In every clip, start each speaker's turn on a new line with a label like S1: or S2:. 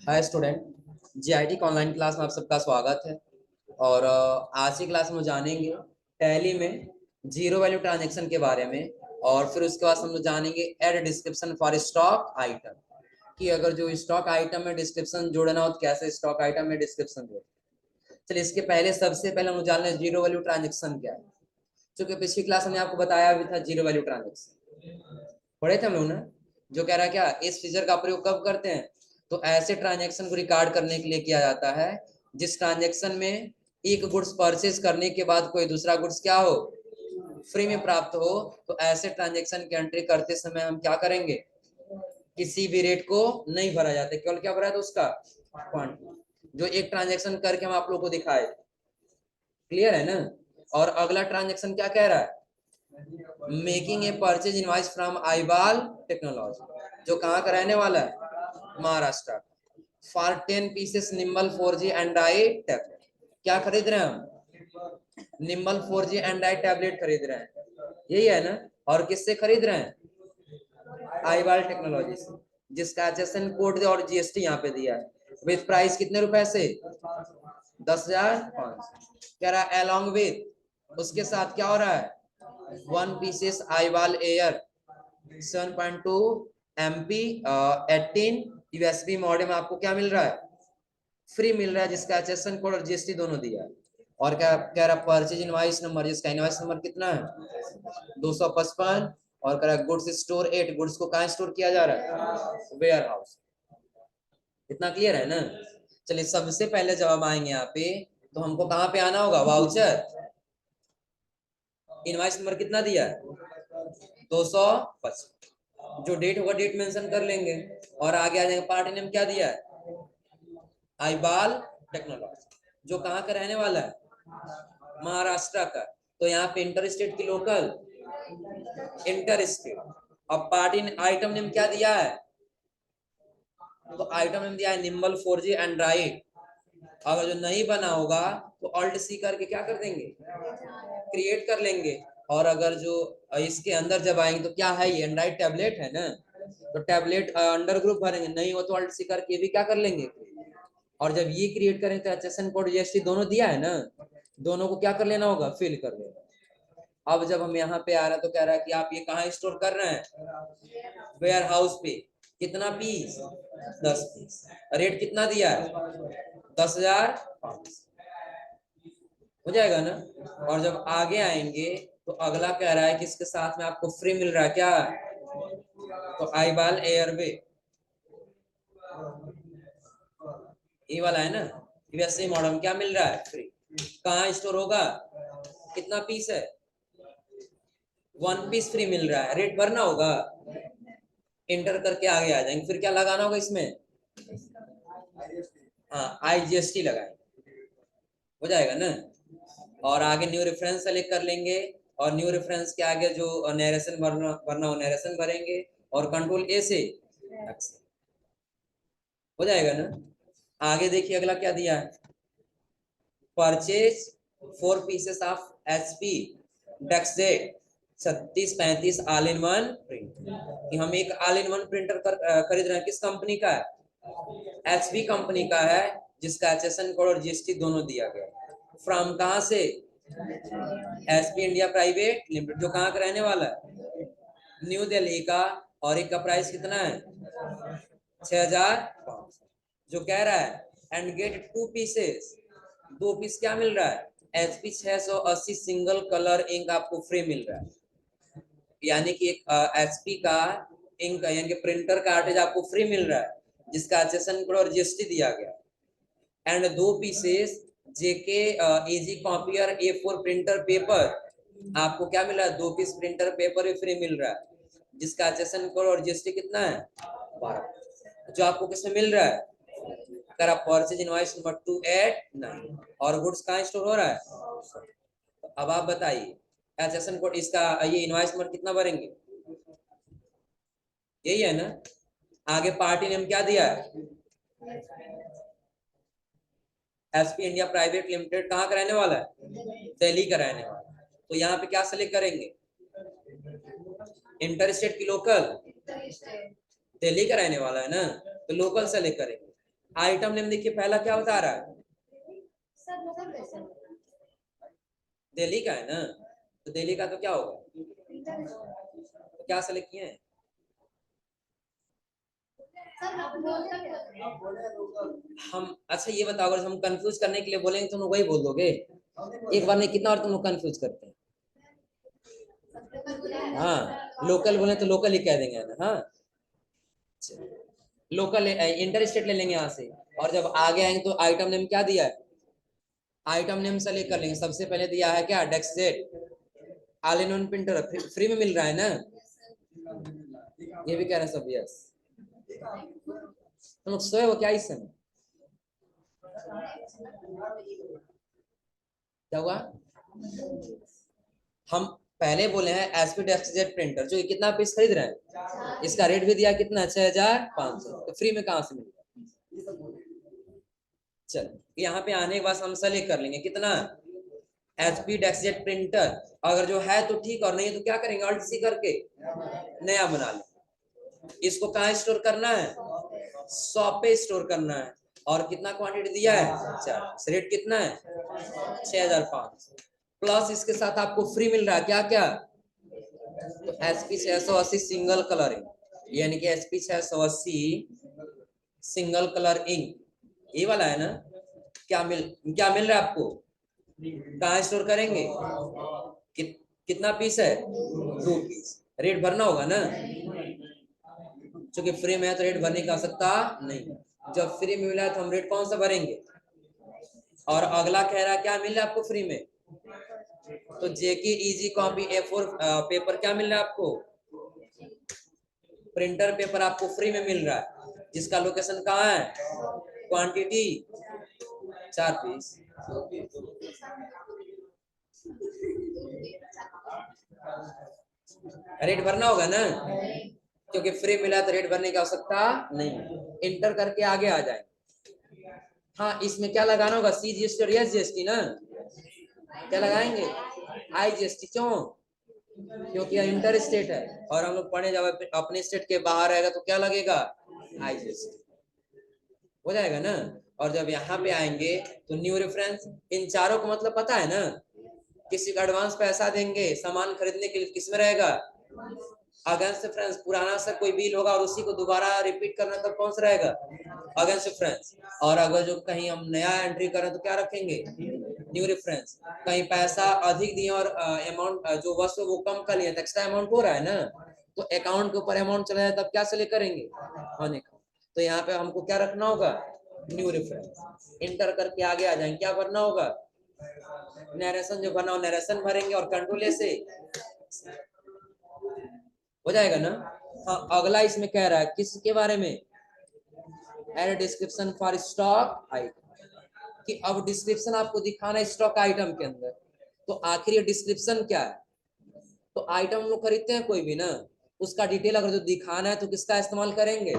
S1: Hi student, GIT की online class में आप सबका स्वागत है। और आज की क्लास में जानेंगे टैली में जीरो वैल्यू ट्रांजैक्शन के बारे में। और फिर उसके बाद हम लोग जानेंगे add description for stock item, कि अगर जो स्टॉक आइटम में डिस्क्रिप्शन जोड़ना हो तो कैसे स्टॉक आइटम में डिस्क्रिप्शन जोड़े। चलिए, इसके पहले सबसे पहले हम लोग जान लें जीरो वैल्यू ट्रांजेक्शन क्या है। क्योंकि पिछली क्लास में आपको बताया भी था जीरो वैल्यू ट्रांजेक्शन पढ़े थे हम लोग ना। जो कह रहा है क्या, इस फीचर का प्रयोग कब करते हैं, तो ऐसे ट्रांजैक्शन को रिकॉर्ड करने के लिए किया जाता है जिस ट्रांजैक्शन में एक गुड्स परचेज करने के बाद कोई दूसरा गुड्स क्या हो, फ्री में प्राप्त हो। तो ऐसे ट्रांजैक्शन की एंट्री करते समय हम क्या करेंगे, किसी भी रेट को नहीं भरा जाता, केवल क्या भरा है तो उसका क्वांटिटी जो एक ट्रांजैक्शन करके हम आप लोग को दिखाए। क्लियर है ना। और अगला ट्रांजैक्शन क्या कह रहा है, making a purchase invoice from iBall technology, जो कहाँ का रहने वाला है, Maharashtra. For 10 pieces nimble 4G android tablet, क्या खरीद रहे हैं हम, निम्बल 4G एंड्रॉइड टैबलेट खरीद रहे हैं, यही है ना। और किससे खरीद रहे हैं, आईबाल टेक्नोलॉजी से, जिसका एचएसएन कोड और जीएसटी यहाँ पे दिया है। विथ प्राइस कितने रुपए से, 10,500। कह रहा है अलॉन्ग विथ, उसके साथ क्या हो रहा है, 1 pieces iBall air 7.2 MP 18 USB modem आपको क्या मिल रहा है, फ्री मिल रहा है, जिसका एचएसएन कोड और जीएसटी दोनों दिया है। और क्या कह रहा है, परचेज इनवाइस नंबर, जिसका इनवाइस नंबर कितना है 255। और कह रहा है गुड्स स्टोर 8, गुड्स को कहाँ स्टोर किया जा रहा है, वेयर हाउस। इतना क्लियर है ना। चलिए, सबसे पहले जब हम आएंगे यहाँ पे तो हमको कहाँ पे आना होगा, वाउचर, इनवाइस नंबर कितना दिया है 255, जो डेट होगा डेट मेंशन कर लेंगे। और आगे आ जाएंगे, पार्टी नेम क्या दिया है, आईबाल टेक्नोलॉजी, जो कहाँ का रहने वाला है, महाराष्ट्र का। तो यहाँ पे इंटर स्टेट की लोकल, इंटर स्टेट। अब पार्टी आइटम नेम क्या दिया है, तो आइटम नेम दिया है निम्बल 4G एंड्रॉइड। अगर जो नहीं बना होगा तो ऑल्ट सी करके क्या कर देंगे, क्रिएट कर लेंगे। और अगर जो इसके अंदर जब आएंगे तो क्या है, ये एंड्रॉइड टैबलेट है ना, तो टैबलेट अंडर ग्रुप भरेंगे, नहीं हो तो ऑल्ट सी करके भी क्या कर लेंगे। और जब ये क्रिएट करें तो एचएसएन कोड जीएसटी दोनों दिया है ना, दोनों को क्या कर लेना होगा, फिल कर लेना। अब जब हम यहाँ पे आ रहे हैं तो कह रहा है कि आप ये कहाँ स्टोर कर रहे हैं, वेयर हाउस पे। कितना पीस, 10 पीस। रेट कितना दिया है, 10,500, हो जाएगा ना। और जब आगे आएंगे तो अगला कह रहा है कि इसके साथ में आपको फ्री मिल रहा है क्या, तो आईबाल एयरवे, ये वाला है ना, वैसे मॉडल क्या मिल रहा है, फ्री। कहाँ स्टोर होगा, कितना पीस है, 1 पीस फ्री मिल रहा है, रेट भरना होगा, इंटर करके आगे आ जाएंगे। फिर क्या लगाना होगा इसमें, हाँ IGST लगाएंगे, हो जाएगा ना। और आगे न्यू रेफरेंस सेलेक्ट कर लेंगे, और न्यू रेफरेंस के आगे जो नरेशन भरना हो नरेशन भरेंगे, और कंट्रोल ए से हो जाएगा ना। आगे देखिए अगला क्या दिया है, purchase 4 pieces of HP डेक्सजेट 3635 all in one print, कि हम एक ऑल इन वन प्रिंटर खरीद रहे हैं, किस कंपनी का है, HP कंपनी का है, जिसका एचएसएन कोड और जीएसटी दोनों दिया गया। फ्रॉम कहां से, SP इंडिया प्राइवेट लिमिटेड, जो कहाँ का रहने वाला है, न्यू दिल्ली का। और एक का प्राइस कितना है, 6,500। जो कह रहा है एंड गेट 2 पीसेस, 2 पीस क्या मिल रहा है, HP 680 सिंगल कलर इंक आपको फ्री मिल रहा है। यानी कि एक HP का इंक यानी कि प्रिंटर कार्टेज आपको फ्री मिल रहा है, जिसका एचएसएन कोड और जीएसटी दिया गया। And 2 pieces JK AG copier A4 printer paper, आपको क्या मिल रहा है, 2 पीस प्रिंटर पेपर भी फ्री मिल रहा है, जिसका एचएसएन कोड और जीएसटी कितना है, 12। जो आपको किसमें मिल रहा है, अगर आप परचेज इनवॉइस नंबर 289। और गुड्स कहाँ स्टोर हो रहा है, तो अब आप बताइए एचएसएन कोड इसका, ये इनवॉइस नंबर कितना भरेंगे, यही है ना। आगे पार्टी नेम क्या दिया है, एसपी इंडिया प्राइवेट लिमिटेड, कहाँ का रहने वाला है, दिल्ली का रहने वाला है। तो यहाँ पे क्या सेलेक्ट करेंगे, इंटर स्टेट की लोकल, दिल्ली का रहने वाला है ना, तो लोकल सेलेक्ट करेंगे। आइटम नेम देखिए पहला क्या बता रहा है, दिल्ली का है ना, तो दिल्ली का तो क्या होगा, तो क्या सेलेक्ट किए हैं, हम अच्छा ये बताओ, अगर हम कंफ्यूज करने के लिए बोलेंगे तुम लोग वही बोल दोगे, एक बार नहीं कितना बार तुम लोग कंफ्यूज करते हैं। हाँ लोकल बोले तो लोकल ही कह देंगे ना, हाँ लोकल इंटर स्टेट ले लेंगे यहाँ से, और जब आगे आएंगे तो आइटम नेम क्या दिया है, आइटम नेम सेलेक्ट कर लेंगे। सबसे पहले दिया है क्या, DeskJet all in one printer, free में मिल रहा है ना, ये भी कह रहे हैं सब यस। तुम लोग सोए हो क्या इस समय, क्या हुआ, हम पहले बोले हैं एसपी डेस्कजेट प्रिंटर जो कितना पीस खरीद रहे हैं, इसका रेट भी दिया कितना 6500, तो फ्री में कहां से मिलेगा। चल यहाँ पे आने के बाद हम सेलेक्ट कर लेंगे कितना, एचपी डेस्कजेट प्रिंटर, अगर जो है तो ठीक, और नहीं तो क्या करेंगे, ऑल्ट सी करके नया बना लेंगे। इसको कहाँ स्टोर करना है, शॉप पे स्टोर करना है, और कितना क्वांटिटी दिया है 4, रेट कितना है 6500, प्लस इसके साथ आपको फ्री मिल रहा है क्या क्या, तो एसपी 680 सिंगल कलर इंक, यानी कि एसपी 680 सिंगल कलर इंक, ये वाला है ना, क्या मिल रहा है आपको, कहाँ स्टोर करेंगे, कितना पीस है 2 पीस, रेट भरना होगा ना, क्योंकि फ्री में है तो रेट भरने की आवश्यकता नहीं, जब फ्री में मिला है तो हम रेट कौन सा भरेंगे, और अगला कह रहा है क्या मिल रहा है आपको फ्री में, तो जेके इजी कॉपी A4 पेपर क्या मिल रहा है आपको, प्रिंटर पेपर आपको फ्री में मिल रहा है, जिसका लोकेशन कहाँ है, क्वांटिटी 4 पीस, रेट भरना होगा ना, क्योंकि फ्री मिला तो रेट भरने की आवश्यकता नहीं, इंटर करके आगे आ जाए। हाँ इसमें क्या लगाना होगा, सी जीएसटी और एस जीएसटी ना, क्या लगाएंगे, आई जीएसटी, क्यों, क्योंकि इंटर स्टेट है, और हम लोग पढ़ने जब अपने स्टेट के बाहर आएगा तो क्या लगेगा, आई जीएसटी हो जाएगा ना। और जब यहाँ पे आएंगे तो न्यू रेफरेंस, इन चारों को मतलब पता है ना, किसी को एडवांस पैसा देंगे सामान खरीदने के लिए किस में रहेगा, अगेंस्ट रेफरेंस, पुराना सा कोई बिल होगा और उसी को दोबारा रिपीट करना तब कौन सा रहेगा, अगेंस्ट रेफरेंस, और अगर जो कहीं हम नया एंट्री करें तो क्या रखेंगे, न्यू रेफरेंस, कहीं पैसा अधिक दिए और अमाउंट जो वस्तु वो कम कर लिए तो एक्स्ट्रा अमाउंट हो रहा है ना, तो अकाउंट के ऊपर अमाउंट चला जाए तब क्या से करेंगे, होने का, तो यहाँ पे हमको क्या रखना होगा, न्यू रेफरेंस, इंटर करके आगे आ जाएंगे, क्या भरना होगा, नरेशन जो भरना हो नरेशन भरेंगे, और कंट्रोल से हो जाएगा ना। हाँ अगला इसमें कह रहा है किसके बारे में, add description for stock item, कि अब डिस्क्रिप्शन आपको दिखाना है स्टॉक आइटम के अंदर, तो आखिर ये डिस्क्रिप्शन क्या है, तो आइटम हम लोग खरीदते हैं कोई भी ना, उसका डिटेल अगर जो दिखाना है तो किसका इस्तेमाल करेंगे,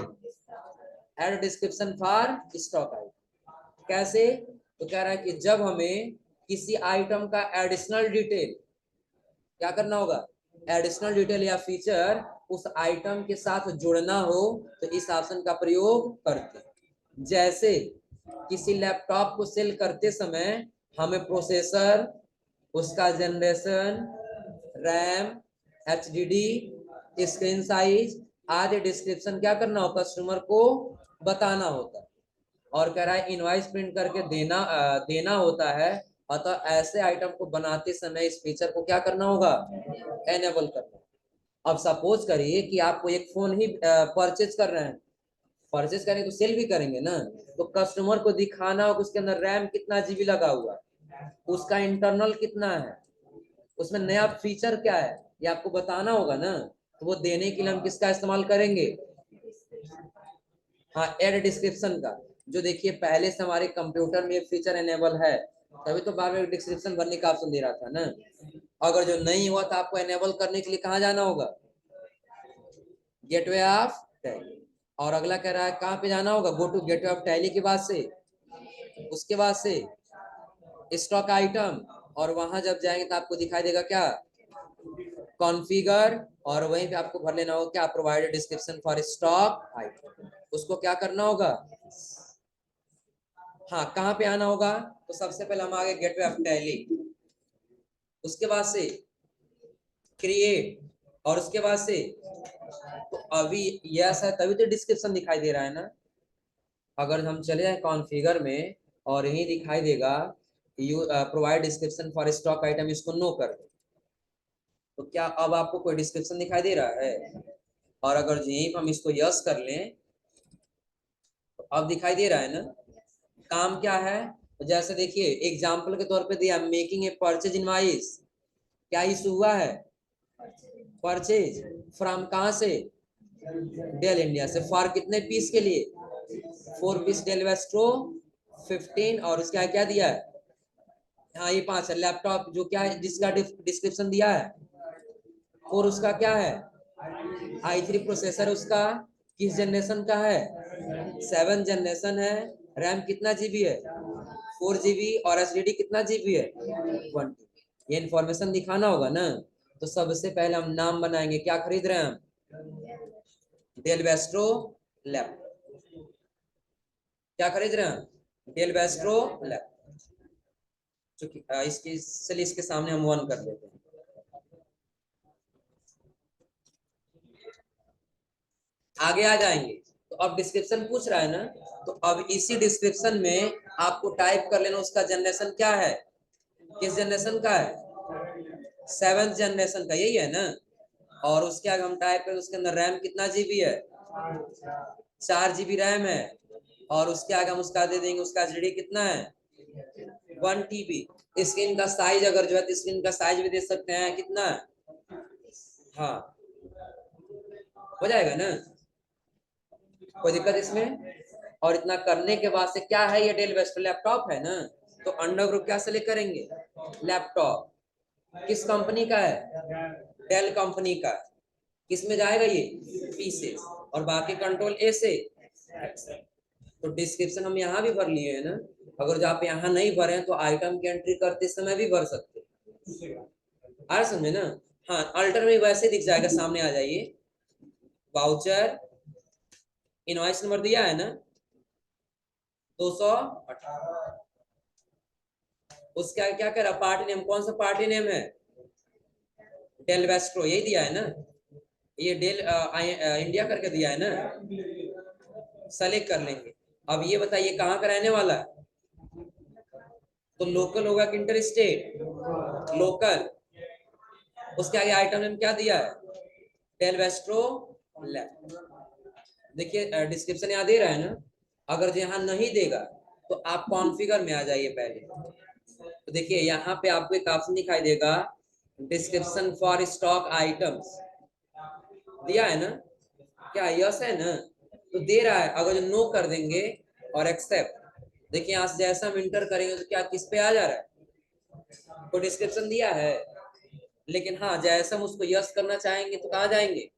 S1: add description for stock item, कैसे, तो कह रहा है कि जब हमें किसी आइटम का एडिशनल डिटेल क्या करना होगा, एडिशनल डिटेल या फीचर उस आइटम के साथ जोड़ना हो तो इस ऑप्शन का प्रयोग करते, जैसे किसी लैपटॉप को सेल करते समय हमें प्रोसेसर, उसका generation, RAM, HDD, screen size आदि डिस्क्रिप्शन क्या करना होगा, कस्टमर को बताना होता है, और कह रहा है इनवॉइस प्रिंट करके देना होता है, अतः ऐसे आइटम को बनाते समय इस फीचर को क्या करना होगा, एनेबल करना। अब सपोज करिए कि आपको एक फोन ही परचेज कर रहे हैं, परचेज करेंगे तो सेल भी करेंगे ना, तो कस्टमर को दिखाना होगा उसके अंदर रैम कितना जीबी लगा हुआ है, उसका इंटरनल कितना है, उसमें नया फीचर क्या है, ये आपको बताना होगा ना, तो वो देने के लिए हम किसका इस्तेमाल करेंगे, हाँ एड डिस्क्रिप्शन का, जो देखिए पहले से हमारे कंप्यूटर में फीचर एनेबल है, तभी तो बार बार डिस्क्रिप्शन भरने का ऑप्शन दे रहा था ना, अगर जो नहीं हुआ तो आपको एनेबल करने के लिए कहाँ जाना होगा, गेटवे ऑफ टैली, और अगला कह रहा है कहाँ पे जाना होगा, go to gateway of Tally के बाद से, उसके बाद से स्टॉक आइटम, और वहां जब जाएंगे तो आपको दिखाई देगा क्या, कॉन्फ़िगर, और वहीं पे आपको भर लेना होगा क्या, provided description for stock item, उसको क्या करना होगा, हाँ, कहाँ पे आना होगा? तो सबसे पहले हम आगे गेटवे ऑफ टैली, उसके बाद से क्रिएट, और उसके बाद से तो अभी यस है तभी तो डिस्क्रिप्शन दिखाई दे रहा है ना। अगर हम चले जाए कॉन्फ़िगर में और यही दिखाई देगा you provide description for stock item, इसको नो कर दे, तो क्या अब आपको कोई डिस्क्रिप्शन दिखाई दे रहा है? और अगर यहीं हम इसको यस कर लें तो अब दिखाई दे रहा है ना। काम क्या है? तो जैसे देखिए एग्जाम्पल के तौर पे दिया मेकिंग ए परचेज इनवॉइस, क्या इशू हुआ है? परचेज फ्रॉम कहाँ से? डेल इंडिया से। फॉर कितने पीस के लिए? 4 पीस डेल वेस्ट्रो 15, और उसका क्या दिया है? हाँ ये 5 है। लैपटॉप जो क्या है जिसका डिस्क्रिप्शन दिया है, और उसका क्या है? i3 प्रोसेसर, उसका किस जनरेशन का है? 7 जनरेशन है। रैम कितना जीबी है? 4 GB, और एसडीडी कितना जीबी है? 1 ये इंफॉर्मेशन दिखाना होगा ना। तो सबसे पहले हम नाम बनाएंगे, क्या खरीद रहे हैं हम? Dell Vostro laptop. क्या खरीद रहे हैं? Dell Vostro laptop. चूंकि इसके चलिए इसके सामने हम 1 कर लेते हैं। आगे आ जाएंगे तो अब डिस्क्रिप्शन पूछ रहा है ना, तो अब इसी डिस्क्रिप्शन में आपको टाइप कर लेना उसका जनरेशन क्या है, किस जनरेशन का है? 7th जनरेशन का, यही है ना। और उसके आगे हम टाइप करें उसके अंदर रैम कितना जीबी है? 4 GB रैम है। और उसके आगे हम उसका दे देंगे उसका एसडीडी कितना है? 1 TB। स्क्रीन का साइज अगर जो है तो स्क्रीन का साइज भी दे सकते हैं, कितना है? हाँ, हो जाएगा ना, कोई दिक्कत इसमें? और इतना करने के बाद से क्या है, ये डेल वेस्टर लैपटॉप है ना, तो अंडर ग्रुप क्या सेलेक्ट करेंगे? लैपटॉप। किस कंपनी का है? डेल कंपनी का। किस में जाएगा ये? पी से। और बाकी कंट्रोल ए से। तो डिस्क्रिप्शन हम यहाँ भी भर लिए है ना। अगर जो आप यहाँ नहीं भरे तो आइटम की एंट्री करते समय भी भर सकते हैं। आ रहा समझे ना। हाँ, अल्टर में वैसे दिख जाएगा, सामने आ जाइए। वाउचर इनवॉइस नंबर दिया है ना 218। उसका क्या कह रहा? पार्टी नेम, कौन सा पार्टी नेम है? डेल वेस्ट्रो, यही दिया है ना। ये डेल इंडिया करके दिया है ना। सेलेक्ट कर लेंगे। अब ये बताइए कहाँ का रहने वाला है? तो लोकल होगा कि इंटर स्टेट? लोकल। उसके आगे आइटम नेम क्या दिया है? Dell Vostro lab. देखिए डिस्क्रिप्शन यहाँ दे रहा है ना। अगर जो यहाँ नहीं देगा तो आप कॉन्फ़िगर में आ जाइए पहले। तो देखिए यहाँ पे आपको एक ऑप्शन दिखाई देगा, डिस्क्रिप्शन फॉर स्टॉक आइटम्स, दिया है ना। क्या यस है ना? तो दे रहा है। अगर जो नो कर देंगे और एक्सेप्ट, देखिए यहाँ से जैसा हम इंटर करेंगे तो क्या किस पे आ जा रहा है? तो डिस्क्रिप्शन दिया है, लेकिन हाँ जैसे हम उसको यस करना चाहेंगे तो कहाँ जाएंगे?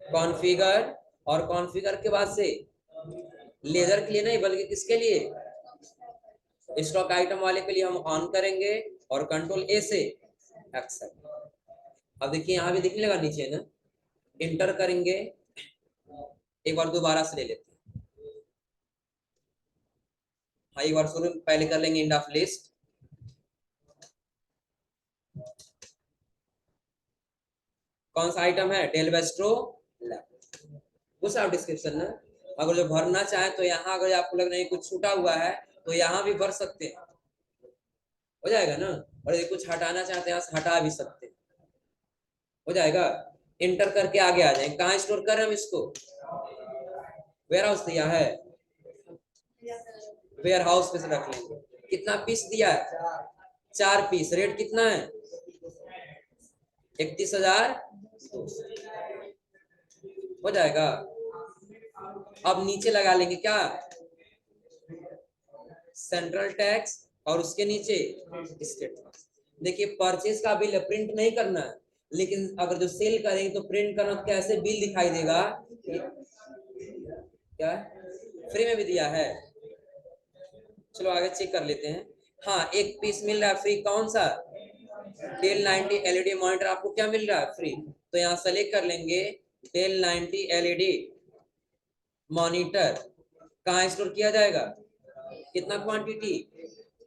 S1: कॉन्फ़िगर। और कॉन्फ़िगर के बाद से लेजर के लिए नहीं बल्कि किसके लिए? स्टॉक आइटम वाले के लिए हम ऑन करेंगे और कंट्रोल ए से एक्सेप्ट। अब देखिए यहाँ भी दिखने लगा नीचे ना, इंटर करेंगे। एक बार दोबारा से ले लेते हैं। हाँ एक बार शुरू पहले कर लेंगे इंड ऑफ लिस्ट। कौन सा आइटम है? Dell Vostro lab. उस आप डिस्क्रिप्शन ना, अगर जो भरना चाहे तो यहाँ अगर आपको लग रहा है कुछ छूटा हुआ है तो यहाँ भी भर सकते हैं, हो जाएगा ना। और यदि कुछ हटाना चाहते हैं यहाँ से हटा भी सकते हैं, हो जाएगा। इंटर करके आगे आ जाएंगे। कहाँ स्टोर कर रहे हैं हम इसको? वेयर हाउस दिया है, वेयर हाउस पे से रख लेंगे। कितना पीस दिया है? 4 पीस। रेट कितना है? 31,000। हो जाएगा। अब नीचे लगा लेंगे क्या? सेंट्रल टैक्स, और उसके नीचे स्टेट टैक्स। देखिए परचेज का बिल प्रिंट नहीं करना है, लेकिन अगर जो सेल करेंगे तो प्रिंट करना, तो कैसे बिल दिखाई देगा? क्या फ्री में भी दिया है? चलो आगे चेक कर लेते हैं। हाँ एक पीस मिल रहा है फ्री, कौन सा? डेल 90 एलईडी मॉनिटर आपको क्या मिल रहा है फ्री? तो यहाँ सेलेक्ट कर लेंगे डेल 90 एलईडी मॉनिटर। कहाँ स्टोर किया जाएगा? कितना क्वांटिटी,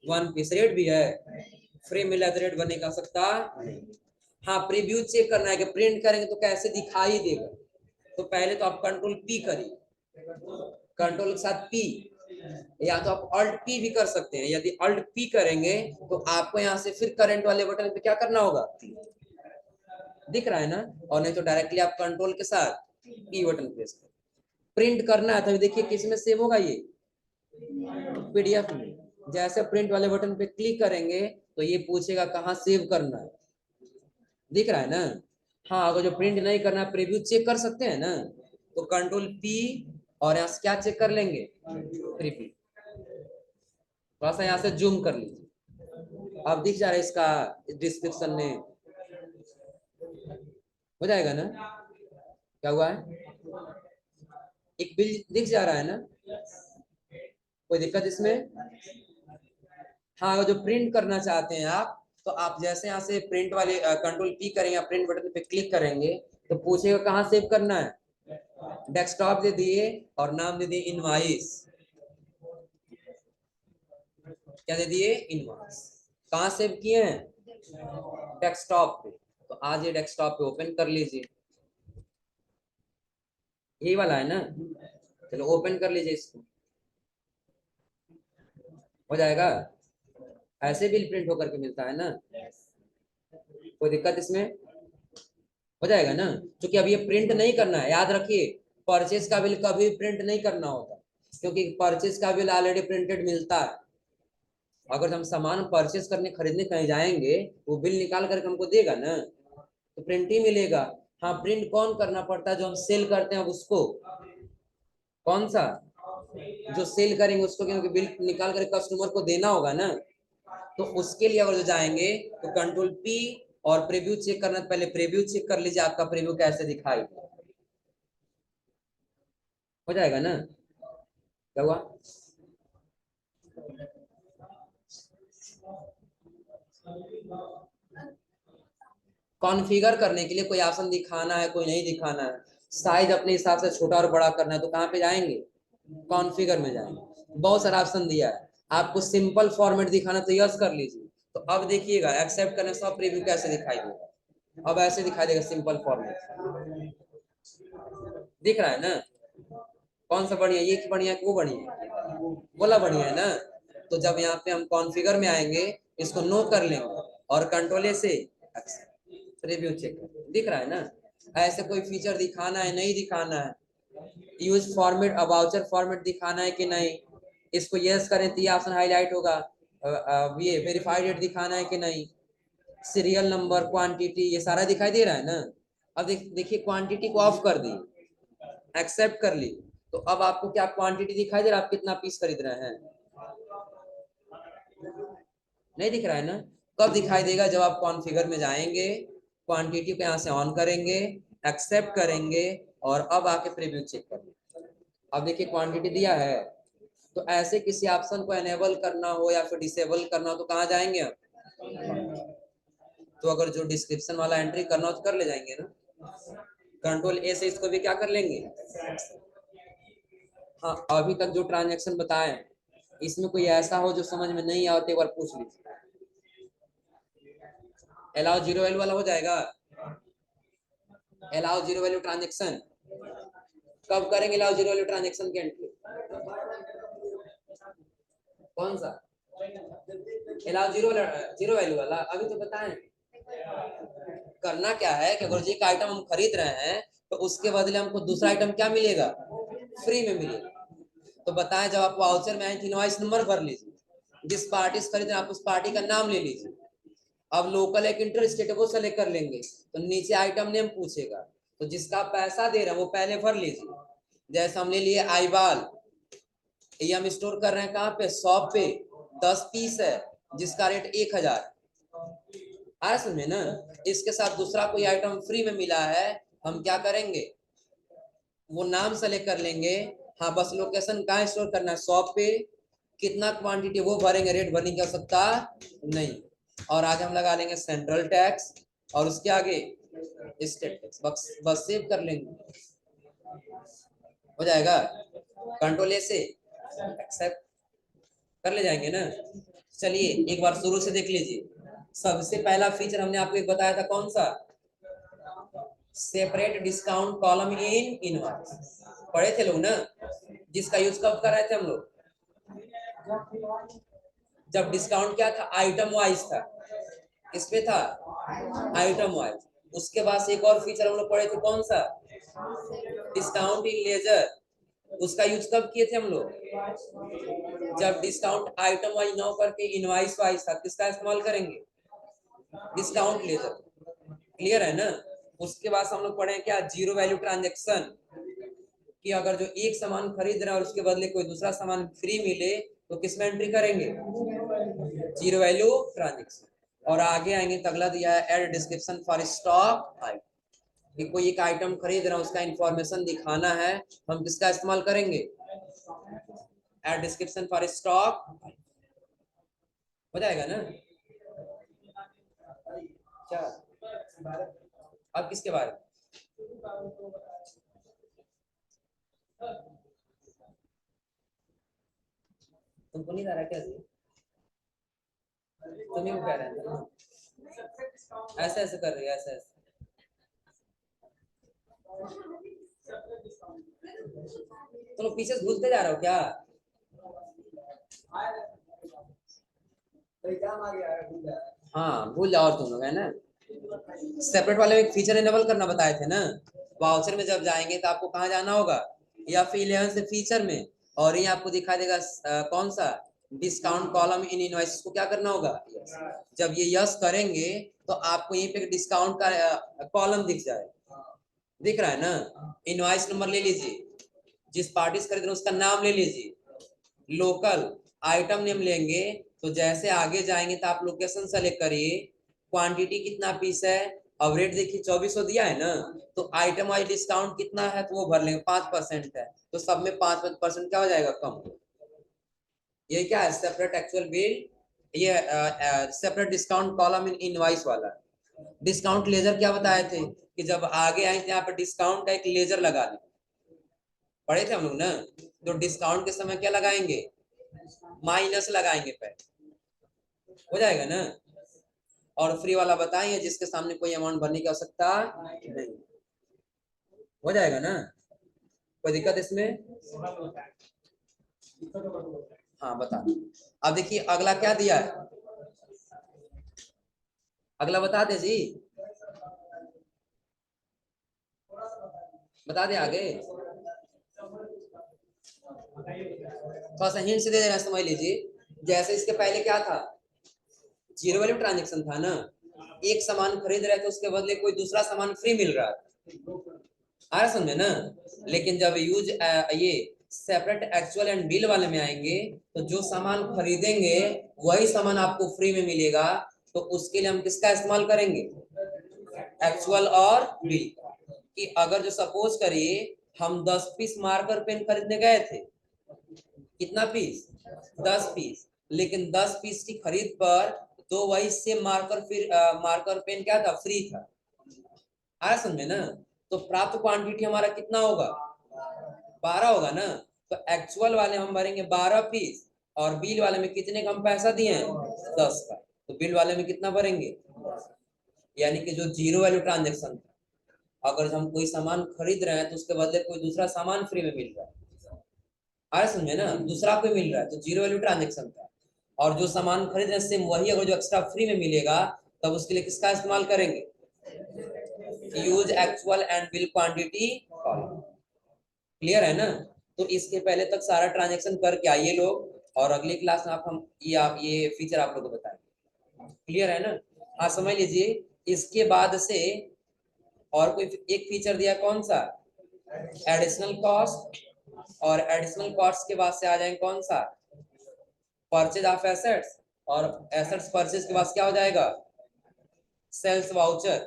S1: 1 पीस। रेट भी है, फ्री मिला तो रेट बनने का सकता। हाँ, प्रीव्यू चेक करना है कि प्रिंट करेंगे तो कैसे दिखाई देगा। तो पहले तो आप कंट्रोल पी करिए, कंट्रोल के साथ पी, या तो आप अल्ट पी भी कर सकते हैं। यदि अल्ट पी करेंगे तो आपको यहाँ से फिर करंट वाले बटन पे क्या करना होगा, दिख रहा है ना, और नहीं तो डायरेक्टली आप कंट्रोल के साथ पी बटन प्रेस करें। प्रिंट करना है तो देखिए किस में सेव होगा, ये पीडीएफ में। जैसे प्रिंट वाले बटन पे क्लिक करेंगे तो ये पूछेगा कहाँ सेव करना है, दिख रहा है ना। हाँ, अगर जो प्रिंट नहीं करना प्रीव्यू चेक कर सकते हैं ना, तो कंट्रोल पी और यहाँ से क्या चेक कर लेंगे, प्रीव्यू। थोड़ा सा यहाँ से जूम कर लीजिए, अब दिख जा रहा है इसका डिस्क्रिप्शन में, हो जाएगा ना। क्या हुआ है, एक बिल दिख जा रहा है ना, कोई दिक्कत इसमें। हाँ, अगर जो प्रिंट करना चाहते हैं आप, तो आप जैसे यहाँ से प्रिंट वाले कंट्रोल पी करेंगे, प्रिंट बटन पे क्लिक करेंगे तो पूछेगा कहाँ सेव करना है, डेस्कटॉप दे दिए और नाम दे दिए इनवॉइस। क्या दे दिए, इनवॉइस। कहाँ सेव किए हैं, डेस्कटॉप पे। तो आज ये डेस्कटॉप पे ओपन कर लीजिए, यही वाला है ना। चलो ओपन कर लीजिए इसको, हो जाएगा। ऐसे बिल प्रिंट होकर के मिलता है ना, कोई दिक्कत इसमें, हो जाएगा ना। क्योंकि अब ये प्रिंट नहीं करना है, याद रखिए, परचेज का बिल कभी प्रिंट नहीं करना होता, क्योंकि परचेज का बिल ऑलरेडी प्रिंटेड मिलता है। अगर हम सामान परचेज करने खरीदने कहीं जाएंगे, वो बिल निकाल करके हमको देगा ना, तो प्रिंट ही मिलेगा। हाँ, प्रिंट कौन करना पड़ता है, जो हम सेल करते हैं उसको। कौन सा, जो सेल करेंगे उसको, क्योंकि बिल निकाल कर कस्टमर को देना होगा ना। तो उसके लिए अगर जो जाएंगे तो कंट्रोल पी और प्रीव्यू चेक करना, पहले प्रीव्यू चेक कर लीजिए आपका प्रीव्यू कैसे दिखाई, हो जाएगा ना। क्या हुआ, कॉन्फ़िगर करने के लिए कोई ऑप्शन दिखाना है, कोई नहीं दिखाना है, साइज अपने हिसाब से छोटा और बड़ा करना है, तो कहाँ पे जाएंगे, कॉन्फ़िगर में जाएंगे। बहुत सारा ऑप्शन दिया है, आपको सिंपल फॉर्मेट दिखाना तो यस कर लीजिए। तो अब देखिएगा एक्सेप्ट करने से प्रीव्यू कैसे दिखाई देगा, अब ऐसे दिखाई देगा सिंपल फॉर्मेट, दिख रहा है ना। कौन सा बढ़िया, ये कि बढ़िया कि वो बढ़िया, बोला बढ़िया है ना। तो जब यहाँ पे हम कॉन्फ़िगर में आएंगे, इसको नो कर लेंगे और कंट्रोल ए से रिव्यू चेक कर, दिख रहा है ना। ऐसे कोई फीचर दिखाना है, नहीं दिखाना है, यूज फॉर्मेट, वाउचर फॉर्मेट दिखाना है कि नहीं, इसको यस करें तो ये ऑप्शन हाईलाइट होगा। ये वेरीफाइड डेट दिखाना है कि नहीं, सीरियल नंबर, क्वांटिटी, ये सारा दिखाई दे रहा है ना। अब देखिए क्वांटिटी को ऑफ कर दी, एक्सेप्ट कर ली, तो अब आपको क्या क्वांटिटी दिखाई दे रहा है, आप कितना पीस खरीद रहे हैं, नहीं दिख रहा है ना। कब दिखाई देगा, जब आप कॉन्फ़िगर में जाएंगे, क्वांटिटी को यहाँ से ऑन करेंगे, एक्सेप्ट करेंगे और अब आके प्रीव्यू चेक करेंगे। अब देखिए क्वांटिटी दिया है। तो ऐसे किसी ऑप्शन को एनेबल करना हो या फिर डिसेबल करना हो तो कहाँ जाएंगे आप, तो अगर जो डिस्क्रिप्शन वाला एंट्री करना हो तो कर ले जाएंगे ना, कंट्रोल ए से इसको भी क्या कर लेंगे। हाँ, अभी तक जो ट्रांजेक्शन बताए इसमें कोई ऐसा हो जो समझ में नहीं आते, एक बार पूछ लीजिए। अलाउ जीरो वैल्यू वाला हो जाएगा, अलाउ जीरो वैल्यू ट्रांजेक्शन कब करेंगे, अलाउ जीरो वैल्यू ट्रांजेक्शन की एंट्री, कौन सा, अलाउ जीरो वैल्यू वाला, अभी तो बताएं। करना क्या है कि अगर एक आइटम हम खरीद रहे हैं तो उसके बदले हमको दूसरा आइटम क्या मिलेगा, फ्री में मिलेगा। तो बताएं, जब आप वाउचर में आए इनवॉइस नंबर भर लीजिए, जिस पार्टी से खरीद रहे हैं आप उस पार्टी का नाम ले लीजिए। अब लोकल एक इंटर स्टेट वो सेलेक्ट कर लेंगे, तो नीचे आइटम नेम पूछेगा, तो जिसका पैसा दे रहे हैं वो पहले भर लीजिए। जैसे हम ले लिए आईबाल, ये हम स्टोर कर रहे हैं कहाँ पे, शॉप पे, 10 पीस है जिसका रेट 1000 आया समझ में ना। इसके साथ दूसरा कोई आइटम फ्री में मिला है, हम क्या करेंगे, वो नाम सेलेक्ट कर लेंगे। हाँ, बस लोकेशन कहाँ स्टोर करना है, शॉप पे, कितना क्वांटिटी वो भरेंगे, रेट भरने की आवश्यकता नहीं। और आज हम लगा लेंगे सेंट्रल टैक्स और उसके आगे स्टेट टैक्स, बस बस सेव कर लेंगे, हो जाएगा। कंट्रोल ए से एक्सेप्ट, कर ले जाएंगे ना। चलिए एक बार शुरू से देख लीजिए। सबसे पहला फीचर हमने आपको एक बताया था, कौन सा? Separate discount column in invoice, पढ़े थे लोग ना? जिसका यूज कब कर रहे थे हम लोग? जब डिस्काउंट क्या था, आइटम वाइज था। किस पे था? Item wise. उसके बाद एक और फीचर हम लोग पढ़े थे, कौन सा? Discount in ledger. उसका यूज कब किए थे हम लोग? जब डिस्काउंट आइटम वाइज ना करके इनवाइस वाइज था। किसका इस्तेमाल करेंगे? Discount laser. क्लियर है ना? उसके बाद हम लोग पढ़े क्या? जीरो वैल्यू ट्रांजेक्शन, कि अगर जो एक सामान खरीद रहा है और उसके बदले कोई दूसरा सामान फ्री मिले तो किसमें एंट्री करेंगे? Zero value transaction. और आगे आएंगे तो अगला दिया है add description for stock item, कि कोई एक आइटम खरीद रहा है उसका इंफॉर्मेशन दिखाना है, हम किसका इस्तेमाल करेंगे? Add description for stock. हो जाएगा ना? क्या अब किसके बारे में? तुमको नहीं आ रहा क्या? तुम्हें को कह रहे हैं ऐसे ऐसे कर रही है, ऐसे ऐसे। तुम लोग पीछे घुसते जा रहे हो क्या? हाँ भूल जाओ तुम लोग, है ना? सेपरेट वाले एक फीचर इनेबल करना बताए थे ना। वाउचर में जब जाएंगे तो आपको कहाँ जाना होगा? या फिर 11 से फीचर में, और ये आपको दिखा देगा कौन सा? डिस्काउंट कॉलम इन इनवॉइस को क्या करना होगा? जब ये यस करेंगे तो आपको यहीं पे डिस्काउंट का कॉलम दिख जाएगा। दिख रहा है ना? इनवॉइस नंबर ले लीजिए, जिस पार्टी से खरीद रहे उसका नाम ले लीजिए, लोकल आइटम नेम लेंगे। तो जैसे आगे जाएंगे तो आप लोकेशन सेलेक्ट करिए, क्वांटिटी कितना पीस है, अब रेट देखिए 2400 दिया है ना, तो आइटम वाइज डिस्काउंट कितना है तो वो भर लेंगे, 5% है तो सब में 5% क्या हो जाएगा? कम। ये क्या है? Separate actual bill. ये separate discount column in invoice वाला। डिस्काउंट लेजर क्या बताए थे, कि जब आगे आए थे यहाँ पर डिस्काउंट का एक लेजर लगा लें, पढ़े थे हम लोग ना। तो डिस्काउंट के समय क्या लगाएंगे? माइनस लगाएंगे पहले। हो जाएगा ना? और फ्री वाला बताएंगे जिसके सामने कोई अमाउंट भरने की आवश्यकता नहीं। हो जाएगा ना? कोई दिक्कत इसमें? हाँ बता। अब देखिए अगला क्या दिया है, अगला बता दे जी, बता दे आगे। थोड़ा सा हिंट से दे देना, समझ लीजिए। जैसे इसके पहले क्या था? जीरो वैल्यू ट्रांजेक्शन था ना। एक सामान खरीद रहे थे उसके बदले कोई दूसरा सामान फ्री मिल रहा था। आ रहा समझे ना? लेकिन जब यूज ये सेपरेट एक्चुअल एंड बिल वाले में आएंगे तो जो सामान खरीदेंगे वही सामान आपको फ्री में मिलेगा। तो उसके लिए हम किसका इस्तेमाल करेंगे? एक्चुअल और बिल। कि अगर जो सपोज करिए हम 10 पीस मार्कर पेन खरीदने गए थे, कितना पीस? 10 पीस। लेकिन 10 पीस की खरीद पर तो वही सेम मार्कर, फिर मार्कर पेन क्या था? फ्री था। आया समझ में ना? तो प्राप्त क्वांटिटी हमारा कितना होगा? 12 होगा ना। तो एक्चुअल वाले हम भरेंगे 12 पीस, और बिल वाले में कितने का हम पैसा दिए हैं? 10 का। तो बिल वाले में कितना भरेंगे? यानी कि जो जीरो वैल्यू ट्रांजेक्शन था, अगर हम कोई सामान खरीद रहे हैं तो उसके बदले कोई दूसरा सामान फ्री में मिल रहा है, आया समझे ना? दूसरा कोई मिल रहा है तो जीरो वैल्यू ट्रांजेक्शन था। और जो सामान खरीद रहे हैं सेम वही अगर जो एक्स्ट्रा फ्री में मिलेगा, तब उसके लिए किसका इस्तेमाल करेंगे? Use actual and bill quantity column. Clear है ना? तो इसके पहले तक सारा ट्रांजेक्शन करके आइए लोग, और अगली क्लास में आप ये फीचर आप लोग को बताएंगे। क्लियर है ना? हाँ समझ लीजिए। इसके बाद से और कोई एक फीचर दिया, कौन सा? Additional cost. और एडिशनल कॉस्ट के बाद से आ जाएंगे कौन सा? Purchase of assets. और एसेट्स परचेज के बाद क्या हो जाएगा? Sales voucher.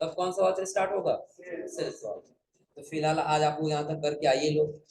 S1: तब कौन सा वाउचर स्टार्ट होगा? Sales voucher. तो फिलहाल आज आप लोग यहाँ तक करके आइए लोग।